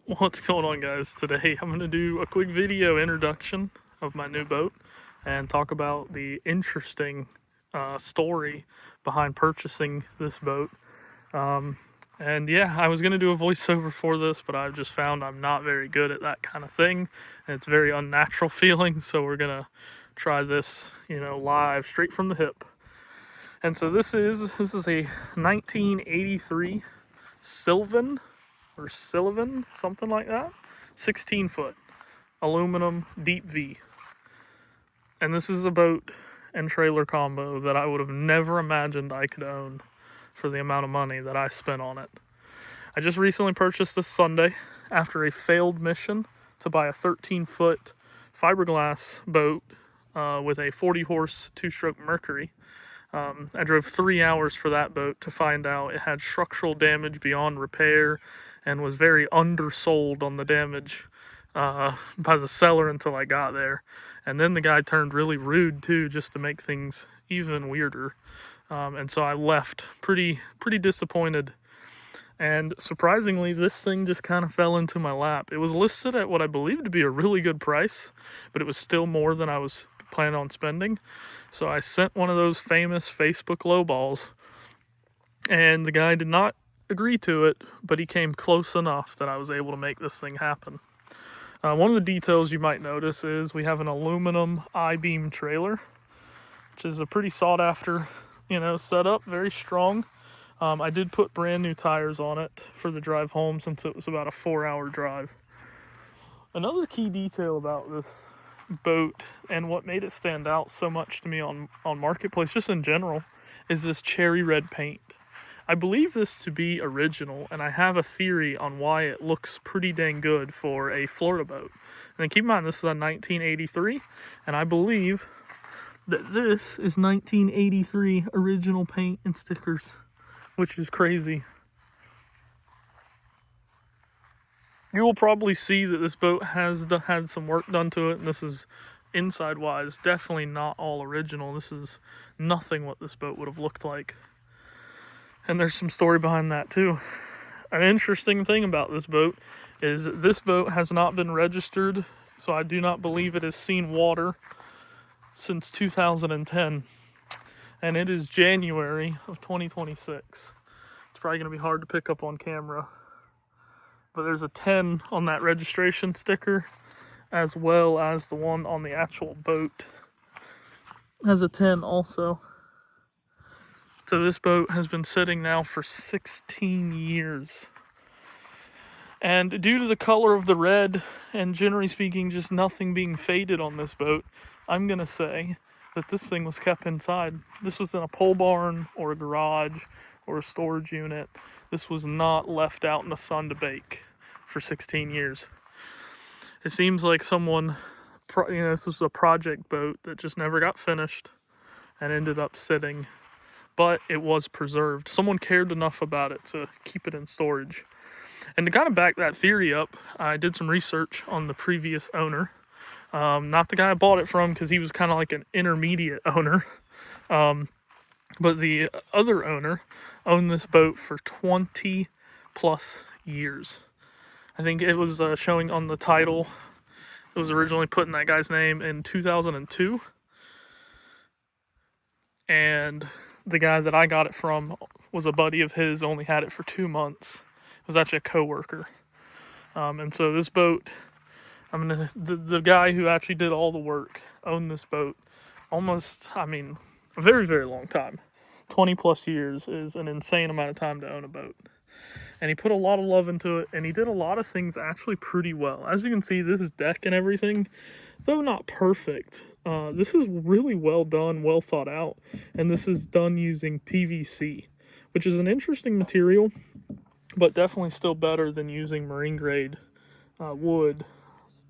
What's going on, guys? Today I'm going to do a quick video introduction of my new boat and talk about the interesting story behind purchasing this boat. And yeah, I was going to do a voiceover for this, but I've just found I'm not very good at that kind of thing, and it's very unnatural feeling, so we're going to try this, live, straight from the hip. And so this is a 1983 Sylvan, or Sylvan, something like that. 16 foot, aluminum, deep V. And this is a boat and trailer combo that I would have never imagined I could own for the amount of money that I spent on it. I just recently purchased this Sunday after a failed mission to buy a 13-foot fiberglass boat with a 40-horse two-stroke Mercury. I drove 3 hours for that boat to find out it had structural damage beyond repair and was very undersold on the damage by the seller until I got there. And then the guy turned really rude too, just to make things even weirder. And so I left pretty disappointed. And surprisingly, this thing just kind of fell into my lap. It was listed at what I believe to be a really good price, but it was still more than I was planning on spending. So I sent one of those famous Facebook lowballs, and the guy did not agree to it, but he came close enough that I was able to make this thing happen. One of the details you might notice is we have an aluminum I-beam trailer, which is a pretty sought after, setup, very strong. I did put brand new tires on it for the drive home since it was about a 4-hour drive. Another key detail about this boat and what made it stand out so much to me on Marketplace, just in general, is this cherry red paint. I believe this to be original, and I have a theory on why it looks pretty dang good for a Florida boat. And keep in mind, this is a 1983, and I believe that this is 1983 original paint and stickers, which is crazy. You will probably see that this boat has had some work done to it, and this is, inside-wise, definitely not all original. This is nothing what this boat would have looked like. And there's some story behind that too. An interesting thing about this boat is this boat has not been registered, so I do not believe it has seen water since 2010. And it is January of 2026. It's probably going to be hard to pick up on camera, but there's a 10 on that registration sticker, as well as the one on the actual boat has a 10 also. So this boat has been sitting now for 16 years. And due to the color of the red, and generally speaking, just nothing being faded on this boat, I'm going to say that this thing was kept inside. This was in a pole barn or a garage or a storage unit. This was not left out in the sun to bake for 16 years. It seems like someone, this was a project boat that just never got finished and ended up sitting, but it was preserved. Someone cared enough about it to keep it in storage. And to kind of back that theory up, I did some research on the previous owner. Not the guy I bought it from, because he was kind of like an intermediate owner. But the other owner owned this boat for 20 plus years. I think it was showing on the title. It was originally put in that guy's name in 2002. And the guy that I got it from was a buddy of his, only had it for 2 months. It was actually a co-worker. And so this boat, the guy who actually did all the work owned this boat almost, a very, very long time. 20 plus years is an insane amount of time to own a boat. And he put a lot of love into it, and he did a lot of things actually pretty well. As you can see, this is deck and everything, though not perfect. This is really well done, well thought out, and this is done using PVC, which is an interesting material, but definitely still better than using marine grade wood,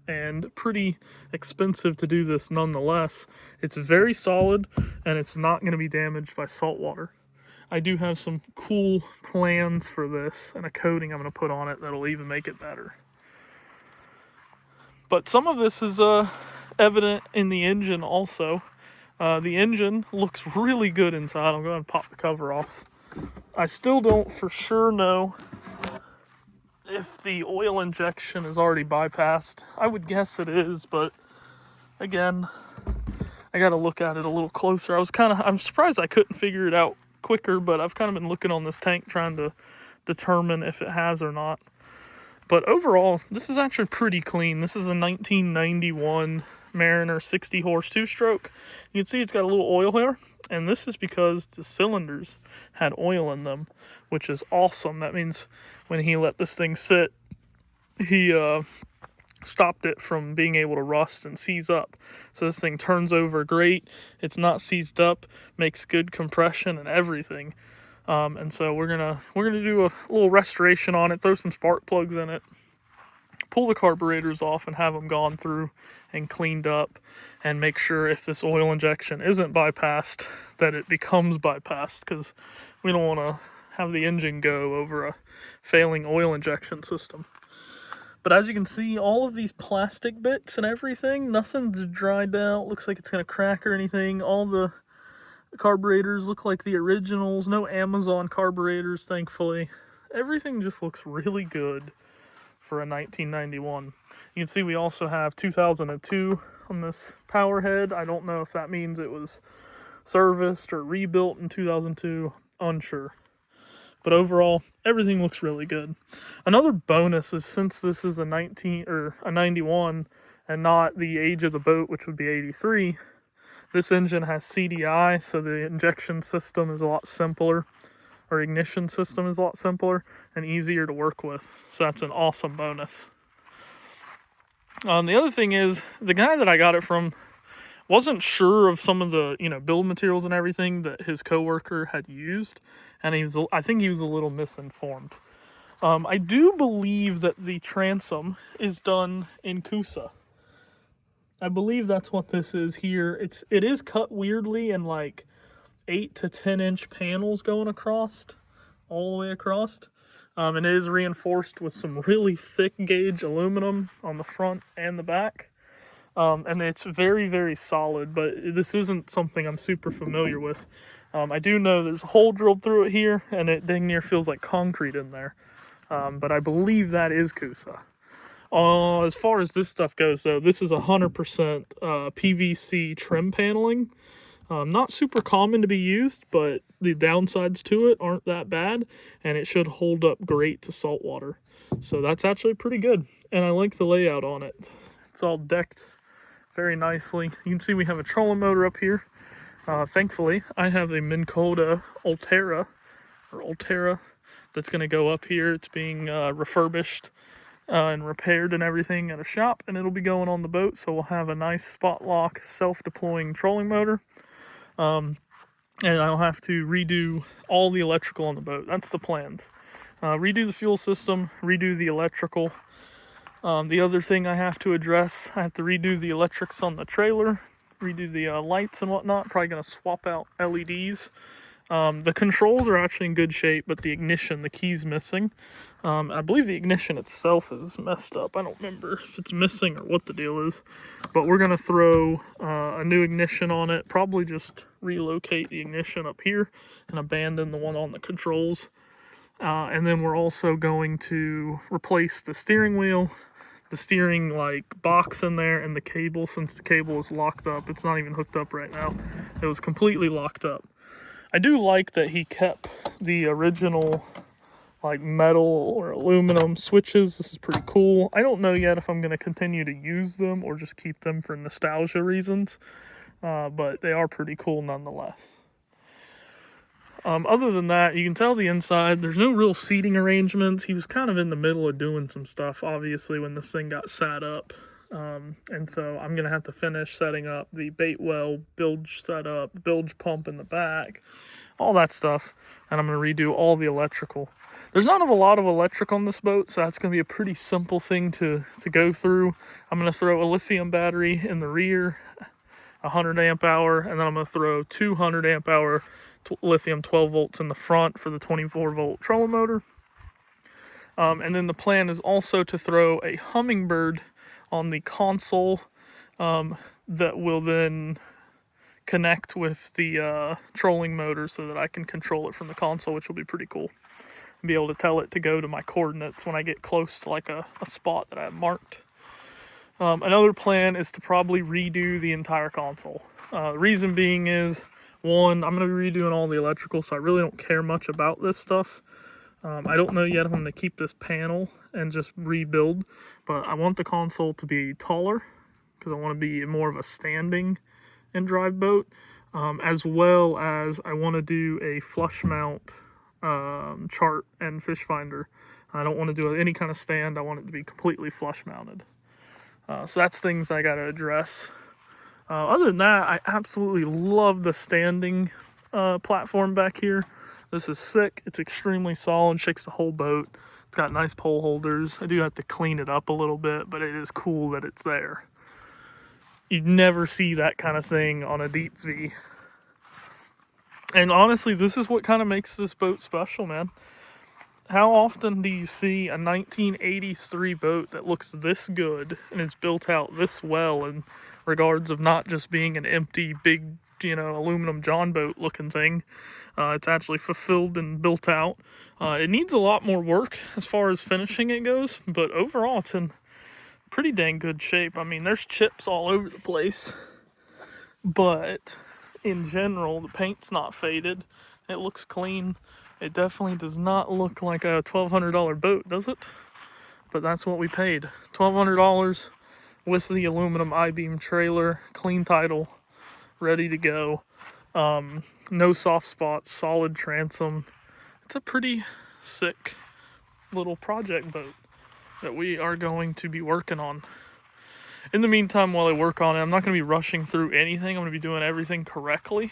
and pretty expensive to do this nonetheless. It's very solid, and it's not going to be damaged by salt water. I do have some cool plans for this and a coating I'm going to put on it that'll even make it better. But some of this is evident in the engine also. The engine looks really good inside. I'm going to pop the cover off. I still don't for sure know if the oil injection is already bypassed. I would guess it is, but again, I got to look at it a little closer. I'm surprised I couldn't figure it out quicker, but I've kind of been looking on this tank trying to determine if it has or not. But overall, this is actually pretty clean. This is a 1991 Mariner 60 horse 2-stroke. You can see it's got a little oil here, and this is because the cylinders had oil in them, which is awesome. That means when he let this thing sit, he stopped it from being able to rust and seize up. So this thing turns over great. It's not seized up, makes good compression and everything. And so we're gonna do a little restoration on it, throw some spark plugs in it, pull the carburetors off and have them gone through and cleaned up, and make sure if this oil injection isn't bypassed that it becomes bypassed, because we don't want to have the engine go over a failing oil injection system. But as you can see, all of these plastic bits and everything, nothing's dried out, looks like it's gonna crack or anything. All the carburetors look like the originals, no Amazon carburetors, thankfully. Everything just looks really good for a 1991. You can see we also have 2002 on this power head. I don't know if that means it was serviced or rebuilt in 2002, unsure. But overall, everything looks really good. Another bonus is, since this is a 91 and not the age of the boat, which would be 83, this engine has CDI, so the injection system is a lot simpler, or ignition system is a lot simpler and easier to work with. So that's an awesome bonus. The other thing is, the guy that I got it from wasn't sure of some of the build materials and everything that his coworker had used, and I think he was a little misinformed. I do believe that the transom is done in Coosa. I believe that's what this is here. It is cut weirdly in like 8 to 10 inch panels going across, all the way across. And it is reinforced with some really thick gauge aluminum on the front and the back. And it's very, very solid, but this isn't something I'm super familiar with. I do know there's a hole drilled through it here, and it dang near feels like concrete in there. But I believe that is Coosa. As far as this stuff goes, though, this is 100% PVC trim paneling. Not super common to be used, but the downsides to it aren't that bad, and it should hold up great to salt water. So that's actually pretty good, and I like the layout on it. It's all decked very nicely. You can see we have a trolling motor up here. Thankfully, I have a Minn Kota Ulterra that's going to go up here. It's being refurbished and repaired and everything at a shop, and it'll be going on the boat, so we'll have a nice spot lock self-deploying trolling motor. And I'll have to redo all the electrical on the boat. That's the plans. Redo the fuel system, redo the electrical. The other thing I have to address, I have to redo the electrics on the trailer, redo the lights and whatnot. Probably going to swap out LEDs. The controls are actually in good shape, but the ignition, the key's missing. I believe the ignition itself is messed up. I don't remember if it's missing or what the deal is, but we're going to throw a new ignition on it, probably just relocate the ignition up here and abandon the one on the controls. And then we're also going to replace the steering wheel, the steering box in there, and the cable, since the cable is locked up. It's not even hooked up right now. It was completely locked up. I do like that he kept the original metal or aluminum switches. This is pretty cool. I don't know yet if I'm going to continue to use them or just keep them for nostalgia reasons, but they are pretty cool nonetheless. Other than that, you can tell the inside, there's no real seating arrangements. He was kind of in the middle of doing some stuff, obviously, when this thing got sat up. And so I'm going to have to finish setting up the bait well, bilge setup, bilge pump in the back, all that stuff. And I'm going to redo all the electrical. There's not a lot of electric on this boat, so that's going to be a pretty simple thing to go through. I'm going to throw a lithium battery in the rear, 100 amp hour, and then I'm going to throw 200 amp hour lithium 12 volts in the front for the 24 volt trolling motor. And then the plan is also to throw a Hummingbird on the console that will then connect with the trolling motor so that I can control it from the console, which will be pretty cool. and be able to tell it to go to my coordinates when I get close to like a spot that I have marked. Another plan is to probably redo the entire console. The reason being is, one, I'm going to be redoing all the electrical, so I really don't care much about this stuff. I don't know yet if I'm going to keep this panel and just rebuild, but I want the console to be taller because I want to be more of a standing and drive boat, as well as I want to do a flush mount chart and fish finder. I don't want to do any kind of stand. I want it to be completely flush mounted. So that's things I got to address. Other than that, I absolutely love the standing platform back here. This is sick. It's extremely solid, shakes the whole boat. It's got nice pole holders. I do have to clean it up a little bit, but it is cool that it's there. You'd never see that kind of thing on a deep V. And honestly, this is what kind of makes this boat special, man. How often do you see a 1983 boat that looks this good and is built out this well in regards of not just being an empty, big, aluminum John boat looking thing? It's actually fulfilled and built out. It needs a lot more work as far as finishing it goes, but overall it's in pretty dang good shape. I mean, there's chips all over the place, but in general, the paint's not faded. It looks clean. It definitely does not look like a $1,200 boat, does it? But that's what we paid. $1,200 with the aluminum I-beam trailer, clean title, ready to go. No soft spots, solid transom. It's a pretty sick little project boat that we are going to be working on. In the meantime, while I work on it, I'm not going to be rushing through anything. I'm going to be doing everything correctly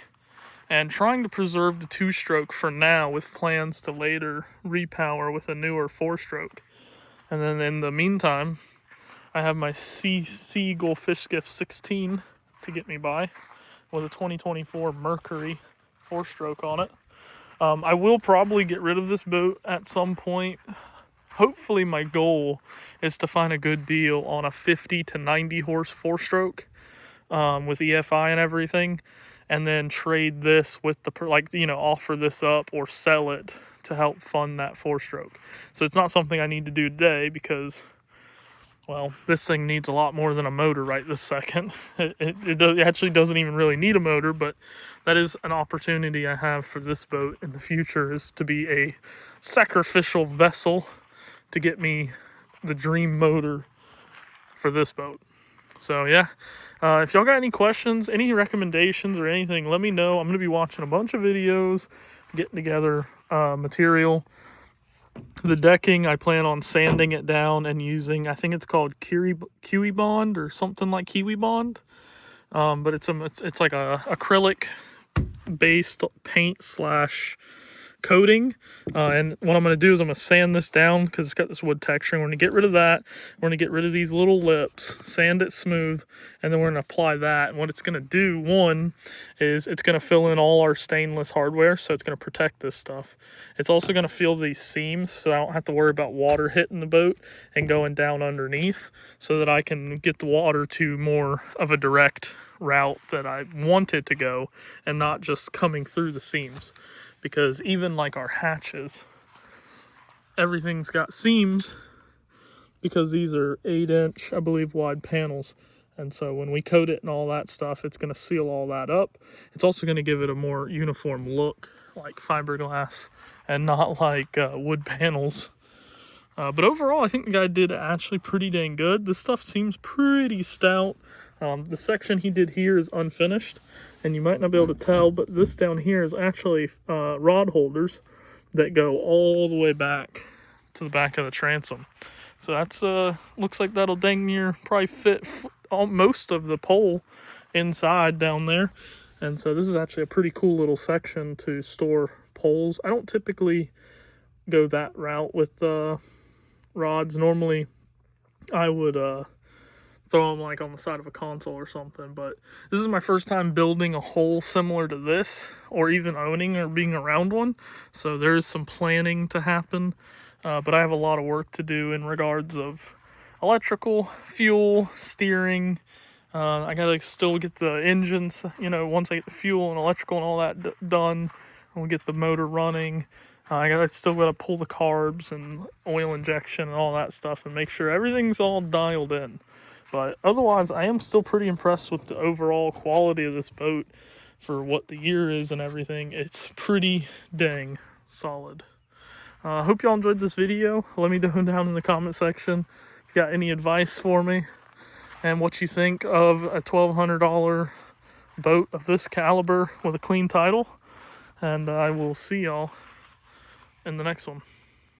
and trying to preserve the 2-stroke for now, with plans to later repower with a newer 4-stroke. And then in the meantime, I have my Seagull Fish Skiff 16 to get me by, with a 2024 Mercury 4-stroke on it. I will probably get rid of this boat at some point. Hopefully my goal is to find a good deal on a 50 to 90 horse 4-stroke with EFI and everything, and then trade this with the, offer this up or sell it to help fund that 4-stroke. So it's not something I need to do today because, well, this thing needs a lot more than a motor right this second. It actually doesn't even really need a motor, but that is an opportunity I have for this boat in the future, is to be a sacrificial vessel to get me the dream motor for this boat. So yeah, if y'all got any questions, any recommendations or anything, let me know. I'm going to be watching a bunch of videos, getting together material. The decking, I plan on sanding it down and using, I think it's called KiwiBond or something like KiwiBond. But it's like a acrylic based paint slash coating, and what I'm going to do is I'm going to sand this down because it's got this wood texture. We're going to get rid of that. We're going to get rid of these little lips, sand it smooth, and then we're going to apply that. And what it's going to do, one, is it's going to fill in all our stainless hardware, so it's going to protect this stuff. It's also going to fill these seams so I don't have to worry about water hitting the boat and going down underneath, so that I can get the water to more of a direct route that I want it to go and not just coming through the seams. Because even like our hatches, everything's got seams because these are 8-inch, I believe, wide panels. And so when we coat it and all that stuff, it's going to seal all that up. It's also going to give it a more uniform look, like fiberglass and not like wood panels. But overall, I think the guy did actually pretty dang good. This stuff seems pretty stout. The section he did here is unfinished, and you might not be able to tell, but this down here is actually rod holders that go all the way back to the back of the transom. So that's looks like that'll dang near probably fit most of the pole inside down there. And so this is actually a pretty cool little section to store poles. I don't typically go that route with rods. Normally I would throw them like on the side of a console or something, but this is my first time building a hole similar to this, or even owning or being around one, so there's some planning to happen, but I have a lot of work to do in regards of electrical, fuel, steering. I gotta still get the engines, once I get the fuel and electrical and all that done, we'll get the motor running, I still got to pull the carbs and oil injection and all that stuff and make sure everything's all dialed in. But otherwise, I am still pretty impressed with the overall quality of this boat for what the year is and everything. It's pretty dang solid. I hope y'all enjoyed this video. Let me know down in the comment section if you got any advice for me and what you think of a $1,200 boat of this caliber with a clean title. And I will see y'all in the next one.